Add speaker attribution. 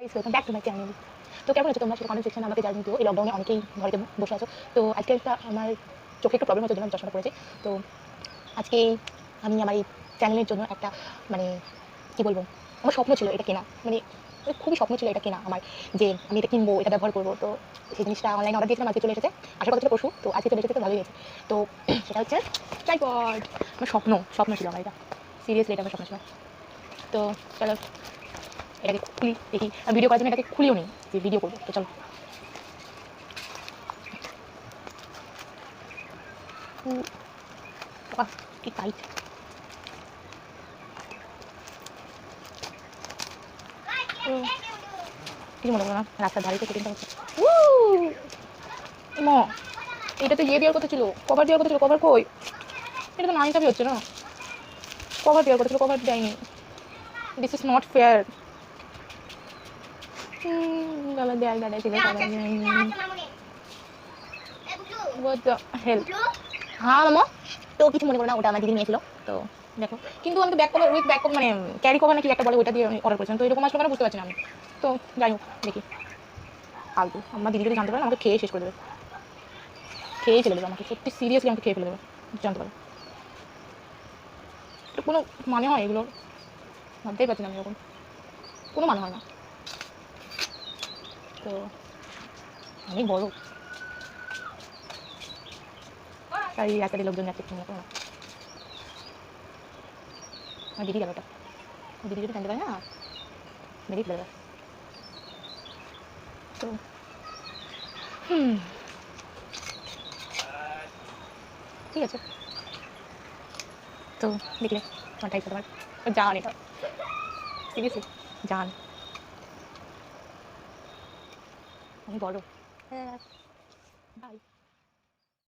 Speaker 1: Guys welcome back to my channel. তো কেমন আছো তোমরা? সেটা কমেন্ট সেকশনে আমাকে জানিয়ে দিও। এই লকডাউনে অনেকেই ঘরে বসে আছো। তো আজকে একটা আমার চোখে একটু প্রবলেম হচ্ছে জন্য আমি চশমাটা পড়েছি। তো আজকে আমি আমার এই চ্যানেলের জন্য একটা মানে কি বলবো, আমার স্বপ্ন ছিল এটা কেনা, মানে খুবই স্বপ্ন ছিল এটা কেনা আমার, যে আমি এটা কিনবো, এটা ব্যবহার করবো। তো সেই জিনিসটা অনলাইনে অর্ডার দিয়েছিলাম, আজকে চলে এসেছে। আসার কথা ছিল পরশু, তো আজকে চলে এসেছে, তো ভালোই হয়েছে। তো সেটা হচ্ছে ট্রাইপড। আমার স্বপ্ন ছিল আমার এটা, সিরিয়াসলি এটা আমার স্বপ্ন ছিল। তো চলো এটাকে খুলি দেখি। ভিডিও করার জন্য এটাকে খুলিও নি যে ভিডিও করবো। তো চলো। বাহ, কি টাইট। কিছু মনে করো না, রাস্তার ধারে শুটিংটা হচ্ছে। মা, এটা তো ইয়ে দেওয়ার কথা ছিল, কভার দেওয়ার কথা ছিল। কভার কই? এটা তো নাইনটাবি হচ্ছে না। কভার দেওয়ার কথা ছিল, কভার দেয়নি। This is not fair. বাবা দেয়াল দাঁড়ায় ছিল, কভার দেয়নি। What the hell. হ্যাঁ মামা, তো কিছু মনে করো না, ওটা আমার দিদি নিয়েছিল। তো দেখো, কিন্তু আমি তো back cover with back cover মানে ক্যারি কভার নাকি একটা বলে, ওইটা দিয়ে আমি অর্ডার করেছিলাম। তো এরকম আসলে কেন বুঝতে পারছি না আমি। তো যাই হোক দেখি। ফালতু আমার দিদি যদি জানতে পারে আমাকে খেয়ে শেষ করে দেবে, খেয়েই ফেলে দেবে আমাকে, সত্যি সিরিয়াসলি আমাকে খেয়ে ফেলে দেবে জানতে পারে। তো কোনো মানে হয় এগুলোর? ভাবতেই পারছি না আমি, এরকম কোনো মানে হয় না। তো অনেক বড়, তাই রাস্তায় লোকজন যাচ্ছে, একটু মনে করো না। আমার দিদি গেল, ওটা দিদি যদি জানতে পারে না, মেরেই ফেলে দেবে। তো ঠিক আছে। তো দেখলে আমার টাইপ তোমার জান, এটা সিরিয়াসলি জান, অনেক বড়। হ্যাঁ।